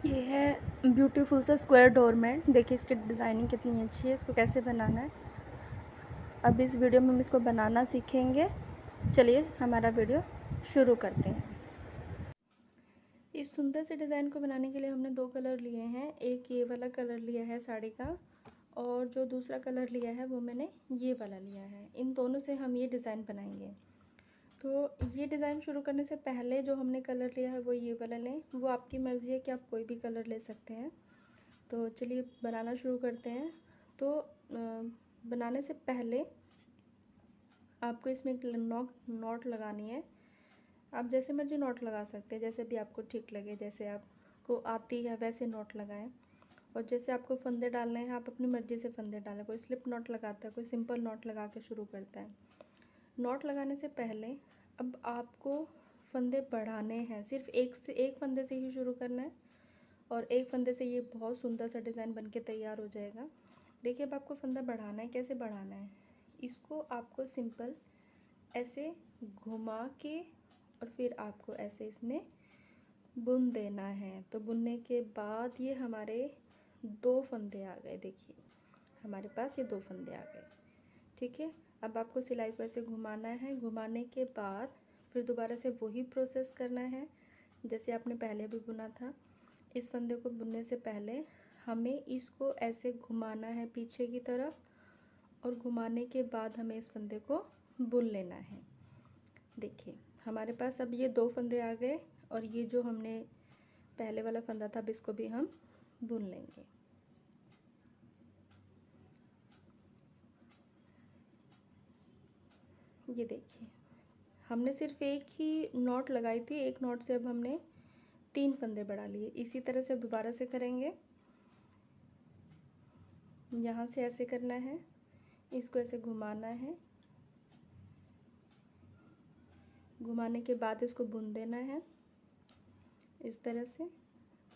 ये है ब्यूटीफुल सा स्क्वायर डोरमेट। देखिए इसकी डिज़ाइनिंग कितनी अच्छी है। इसको कैसे बनाना है अब इस वीडियो में हम इसको बनाना सीखेंगे। चलिए हमारा वीडियो शुरू करते हैं। इस सुंदर से डिज़ाइन को बनाने के लिए हमने दो कलर लिए हैं। एक ये वाला कलर लिया है साड़ी का, और जो दूसरा कलर लिया है वो मैंने ये वाला लिया है। इन दोनों से हम ये डिज़ाइन बनाएंगे। तो ये डिज़ाइन शुरू करने से पहले जो हमने कलर लिया है वो ये वाला लें। वो आपकी मर्ज़ी है कि आप कोई भी कलर ले सकते हैं। तो चलिए बनाना शुरू करते हैं। तो बनाने से पहले आपको इसमें एक नॉट लगानी है। आप जैसे मर्जी नॉट लगा सकते हैं, जैसे भी आपको ठीक लगे, जैसे आपको आती है वैसे नॉट लगाएं। और जैसे आपको फंदे डालने हैं आप अपनी मर्ज़ी से फंदे डालें। कोई स्लिप नॉट लगाता है, कोई सिंपल नॉट लगा के शुरू करता है। नॉट लगाने से पहले अब आपको फंदे बढ़ाने हैं। सिर्फ एक फंदे से ही शुरू करना है, और एक फंदे से ये बहुत सुंदर सा डिज़ाइन बनके तैयार हो जाएगा। देखिए अब आपको फंदा बढ़ाना है। कैसे बढ़ाना है, इसको आपको सिंपल ऐसे घुमा के और फिर आपको ऐसे इसमें बुन देना है। तो बुनने के बाद ये हमारे दो फंदे आ गए। देखिए हमारे पास ये दो फंदे आ गए। ठीक है, अब आपको सिलाई को ऐसे घुमाना है। घुमाने के बाद फिर दोबारा से वही प्रोसेस करना है जैसे आपने पहले भी बुना था। इस फंदे को बुनने से पहले हमें इसको ऐसे घुमाना है पीछे की तरफ, और घुमाने के बाद हमें इस फंदे को बुन लेना है। देखिए हमारे पास अब ये दो फंदे आ गए, और ये जो हमने पहले वाला फंदा था अब इसको भी हम बुन लेंगे। ये देखिए हमने सिर्फ एक ही नॉट लगाई थी। एक नॉट से अब हमने तीन फंदे बढ़ा लिए। इसी तरह से दोबारा से करेंगे। यहाँ से ऐसे करना है, इसको ऐसे घुमाना है। घुमाने के बाद इसको बुन देना है इस तरह से।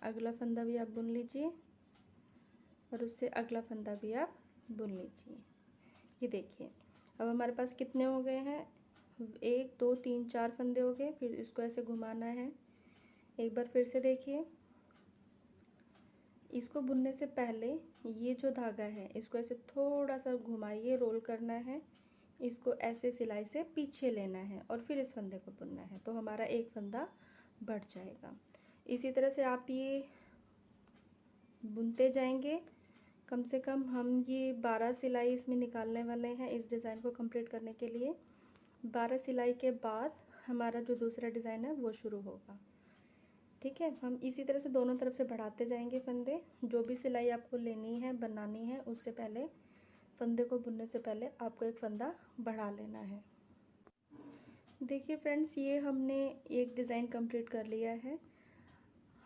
अगला फंदा भी आप बुन लीजिए, और उससे अगला फंदा भी आप बुन लीजिए। ये देखिए अब हमारे पास कितने हो गए हैं, 1 2 3 4 फंदे हो गए। फिर इसको ऐसे घुमाना है। एक बार फिर से देखिए, इसको बुनने से पहले ये जो धागा है इसको ऐसे थोड़ा सा घुमाइए, रोल करना है। इसको ऐसे सिलाई से पीछे लेना है और फिर इस फंदे को बुनना है, तो हमारा एक फंदा बढ़ जाएगा। इसी तरह से आप ये बुनते जाएंगे। कम से कम हम ये 12 सिलाई इसमें निकालने वाले हैं इस डिज़ाइन को कंप्लीट करने के लिए। 12 सिलाई के बाद हमारा जो दूसरा डिज़ाइन है वो शुरू होगा। ठीक है, हम इसी तरह से दोनों तरफ से बढ़ाते जाएंगे फंदे। जो भी सिलाई आपको लेनी है, बनानी है, उससे पहले फंदे को बुनने से पहले आपको एक फंदा बढ़ा लेना है। देखिए फ्रेंड्स, ये हमने एक डिज़ाइन कंप्लीट कर लिया है।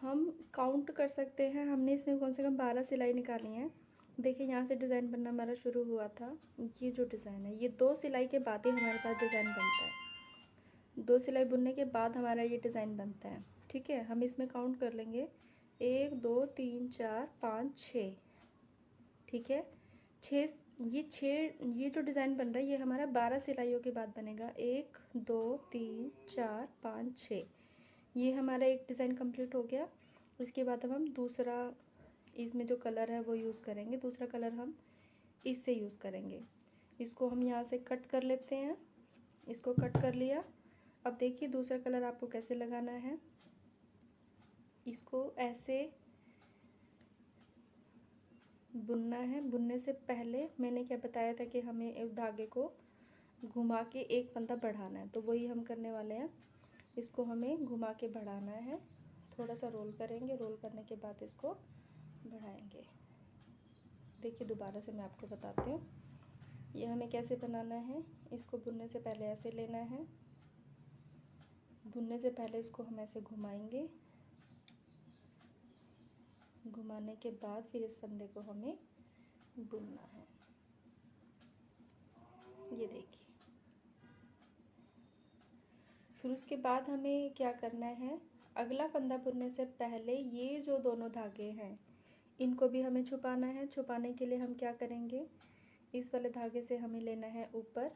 हम काउंट कर सकते हैं, हमने इसमें कम से कम 12 सिलाई निकाली हैं। देखिए यहाँ से डिज़ाइन बनना हमारा शुरू हुआ था। ये जो डिज़ाइन है ये 2 सिलाई के बाद ही हमारे पास डिज़ाइन बनता है। 2 सिलाई बुनने के बाद हमारा ये डिज़ाइन बनता है। ठीक है, हम इसमें काउंट कर लेंगे 1 2 3 4 5 6। ठीक है, 6 ये जो डिज़ाइन बन रहा है ये हमारा 12 सिलाइयों के बाद बनेगा। 1 2 3 4 5 6, ये हमारा एक डिज़ाइन कंप्लीट हो गया। इसके बाद अब हम दूसरा इसमें जो कलर है वो यूज़ करेंगे। दूसरा कलर हम इससे यूज़ करेंगे। इसको हम यहाँ से कट कर लेते हैं। इसको कट कर लिया। अब देखिए दूसरा कलर आपको कैसे लगाना है। इसको ऐसे बुनना है। बुनने से पहले मैंने क्या बताया था कि हमें एक धागे को घुमा के एक फंदा बढ़ाना है, तो वही हम करने वाले हैं। इसको हमें घुमा के बढ़ाना है। थोड़ा सा रोल करेंगे, रोल करने के बाद इसको बढ़ाएंगे। देखिए दोबारा से मैं आपको बताती हूँ ये हमें कैसे बनाना है। इसको बुनने से पहले ऐसे लेना है। बुनने से पहले इसको हम ऐसे घुमाएंगे। घुमाने के बाद फिर इस फंदे को हमें बुनना है। ये देखिए, फिर उसके बाद हमें क्या करना है, अगला फंदा बुनने से पहले ये जो दोनों धागे हैं इनको भी हमें छुपाना है। छुपाने के लिए हम क्या करेंगे, इस वाले धागे से हमें लेना है ऊपर,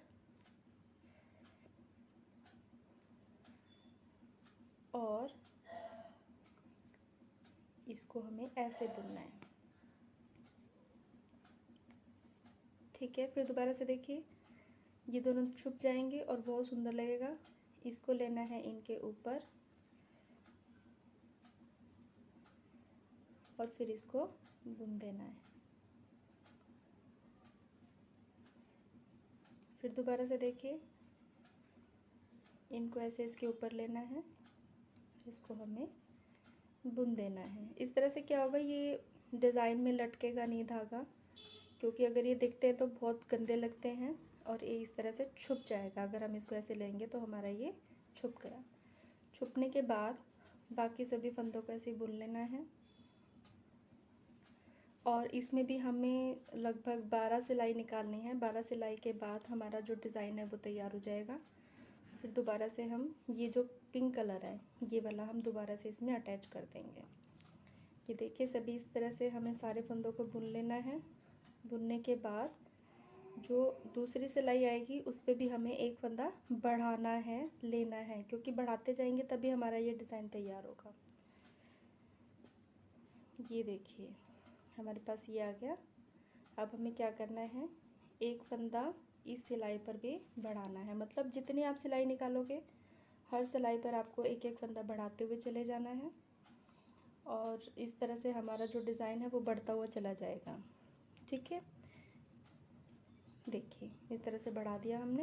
और इसको हमें ऐसे बुनना है। ठीक है, फिर दोबारा से देखिए, ये दोनों छुप जाएंगे और बहुत सुंदर लगेगा। इसको लेना है इनके ऊपर और फिर इसको बुन देना है। फिर दोबारा से देखिए, इनको ऐसे इसके ऊपर लेना है, इसको हमें बुन देना है। इस तरह से क्या होगा, ये डिज़ाइन में लटकेगा नहीं धागा, क्योंकि अगर ये दिखते हैं तो बहुत गंदे लगते हैं और ये इस तरह से छुप जाएगा। अगर हम इसको ऐसे लेंगे तो हमारा ये छुप गया। छुपने के बाद बाकी सभी फंदों को ऐसे ही बुन लेना है और इसमें भी हमें लगभग 12 सिलाई निकालनी है। 12 सिलाई के बाद हमारा जो डिज़ाइन है वो तैयार हो जाएगा। फिर दोबारा से हम ये जो पिंक कलर है ये वाला हम दोबारा से इसमें अटैच कर देंगे। ये देखिए, सभी इस तरह से हमें सारे फंदों को बुन लेना है। बुनने के बाद जो दूसरी सिलाई आएगी उस पर भी हमें एक फंदा बढ़ाना है, लेना है, क्योंकि बढ़ाते जाएंगे तभी हमारा ये डिज़ाइन तैयार होगा। ये देखिए, हमारे पास ये आ गया। अब हमें क्या करना है, एक फंदा इस सिलाई पर भी बढ़ाना है। मतलब जितनी आप सिलाई निकालोगे हर सिलाई पर आपको एक एक फंदा बढ़ाते हुए चले जाना है और इस तरह से हमारा जो डिज़ाइन है वो बढ़ता हुआ चला जाएगा। ठीक है, देखिए इस तरह से बढ़ा दिया हमने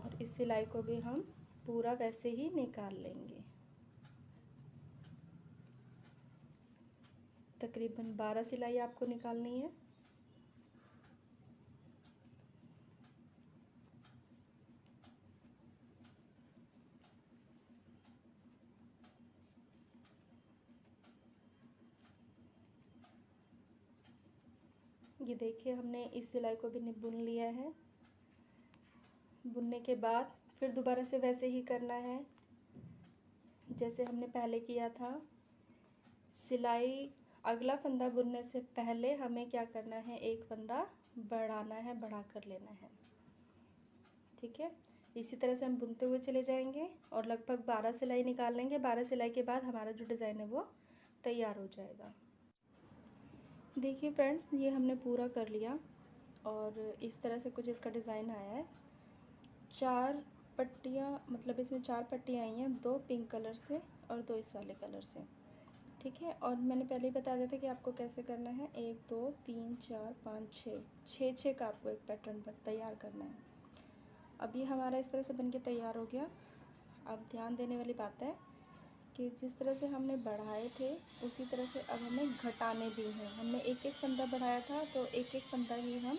और इस सिलाई को भी हम पूरा वैसे ही निकाल लेंगे। तकरीबन 12 सिलाई आपको निकालनी है। ये देखिए, हमने इस सिलाई को भी बुन लिया है। बुनने के बाद फिर दोबारा से वैसे ही करना है जैसे हमने पहले किया था। सिलाई अगला फंदा बुनने से पहले हमें क्या करना है, एक फंदा बढ़ाना है, बढ़ा कर लेना है। ठीक है, इसी तरह से हम बुनते हुए चले जाएंगे और लगभग 12 सिलाई निकाल लेंगे। 12 सिलाई के बाद हमारा जो डिज़ाइन है वो तैयार हो जाएगा। देखिए फ्रेंड्स, ये हमने पूरा कर लिया और इस तरह से कुछ इसका डिज़ाइन आया है। 4 पट्टियाँ, मतलब इसमें 4 पट्टियाँ आई हैं, 2 पिंक कलर से और 2 इस वाले कलर से। ठीक है, और मैंने पहले ही बता दिया था कि आपको कैसे करना है। 1 2 3 4 5 6 का आपको एक पैटर्न पर तैयार करना है। अब ये हमारा इस तरह से बनके तैयार हो गया। अब ध्यान देने वाली बात है कि जिस तरह से हमने बढ़ाए थे उसी तरह से अब हमें घटाने भी हैं। हमने एक एक फंदा बढ़ाया था तो एक एक फंदा ही हम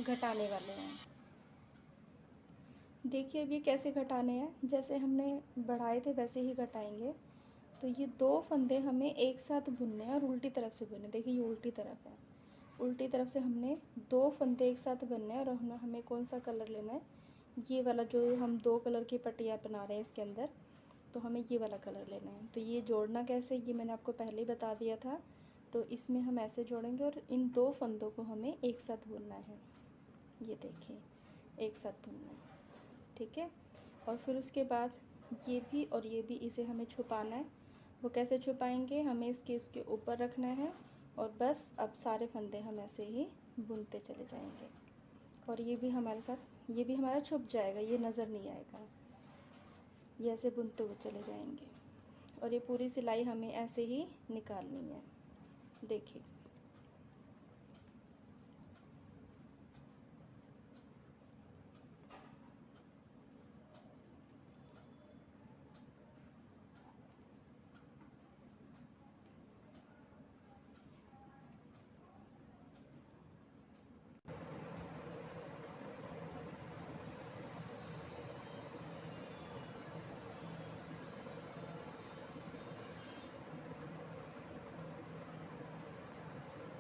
घटाने वाले हैं। देखिए अब ये कैसे घटाने हैं, जैसे हमने बढ़ाए थे वैसे ही घटाएंगे। तो ये 2 फंदे हमें एक साथ बुनने हैं और उल्टी तरफ से बुनने। देखिए ये उल्टी तरफ है, उल्टी तरफ से हमने 2 फंदे एक साथ बुनने हैं और हमें कौन सा कलर लेना है, ये वाला जो हम 2 कलर की पट्टियाँ बना रहे हैं इसके अंदर, तो हमें ये वाला कलर लेना है। तो ये जोड़ना कैसे, ये मैंने आपको पहले ही बता दिया था। तो इसमें हम ऐसे जोड़ेंगे और इन 2 फंदों को हमें एक साथ बुनना है। ये देखिए, एक साथ बुनना है। ठीक है, और फिर उसके बाद ये भी और ये भी, इसे हमें छुपाना है। वो कैसे छुपाएंगे, हमें इसके उसके ऊपर रखना है और बस अब सारे फंदे हम ऐसे ही बुनते चले जाएंगे और ये भी हमारे साथ, ये भी हमारा छुप जाएगा, ये नज़र नहीं आएगा। ये ऐसे बुनते हुए चले जाएंगे और ये पूरी सिलाई हमें ऐसे ही निकालनी है। देखिए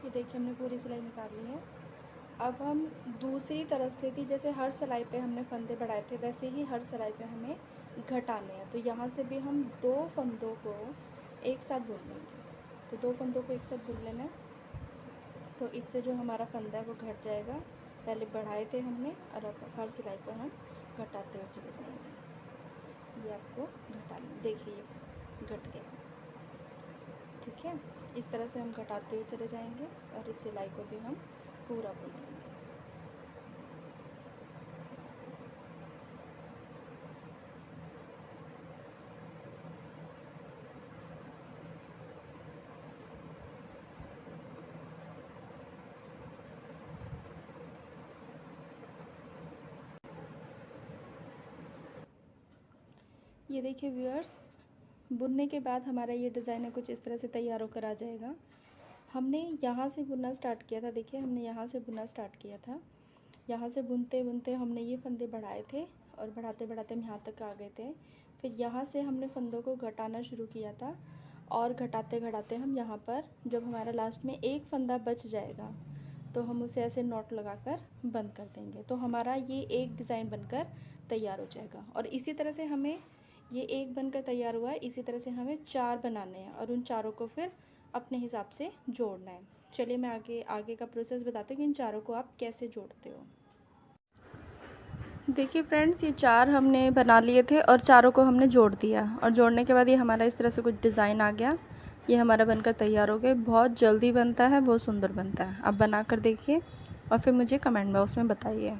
ये देखिए, हमने पूरी सिलाई निकाल ली है। अब हम दूसरी तरफ से भी, जैसे हर सिलाई पे हमने फंदे बढ़ाए थे वैसे ही हर सिलाई पे हमें घटाने हैं। तो यहाँ से भी हम 2 फंदों को एक साथ बुन लेंगे। तो 2 फंदों को एक साथ बुन लेना है, तो इससे जो हमारा फंदा है वो घट जाएगा। पहले बढ़ाए थे हमने और अब हर सिलाई पर हम घटाते हुए चले जाएंगे। ये आपको घटा लें, देखिए ये घट गया। ठीक देखिए इस तरह से हम घटाते हुए चले जाएंगे और इस सिलाई को भी हम पूरा बुन लेंगे। ये देखिए व्यूअर्स, बुनने के बाद हमारा ये डिज़ाइन है कुछ इस तरह से तैयार होकर आ जाएगा। हमने यहाँ से बुनना स्टार्ट किया था, देखिए हमने यहाँ से बुनना स्टार्ट किया था। यहाँ से बुनते बुनते हमने ये फंदे बढ़ाए थे और बढ़ाते बढ़ाते हम यहाँ तक आ गए थे। फिर यहाँ से हमने फंदों को घटाना शुरू किया था और घटाते घटाते हम यहाँ पर जब हमारा लास्ट में एक फंदा बच जाएगा तो हम उसे ऐसे नॉट लगाकर बंद कर देंगे, तो हमारा ये एक डिज़ाइन बनकर तैयार हो जाएगा। और इसी तरह से हमें ये एक बनकर तैयार हुआ है, इसी तरह से हमें 4 बनाने हैं और उन चारों को फिर अपने हिसाब से जोड़ना है। चलिए मैं आगे का प्रोसेस बताती हूँ कि इन चारों को आप कैसे जोड़ते हो। देखिए फ्रेंड्स, ये 4 हमने बना लिए थे और चारों को हमने जोड़ दिया और जोड़ने के बाद ये हमारा इस तरह से कुछ डिज़ाइन आ गया। ये हमारा बनकर तैयार हो गया। बहुत जल्दी बनता है, बहुत सुंदर बनता है। आप बना कर देखिए और फिर मुझे कमेंट बॉक्स में बताइए।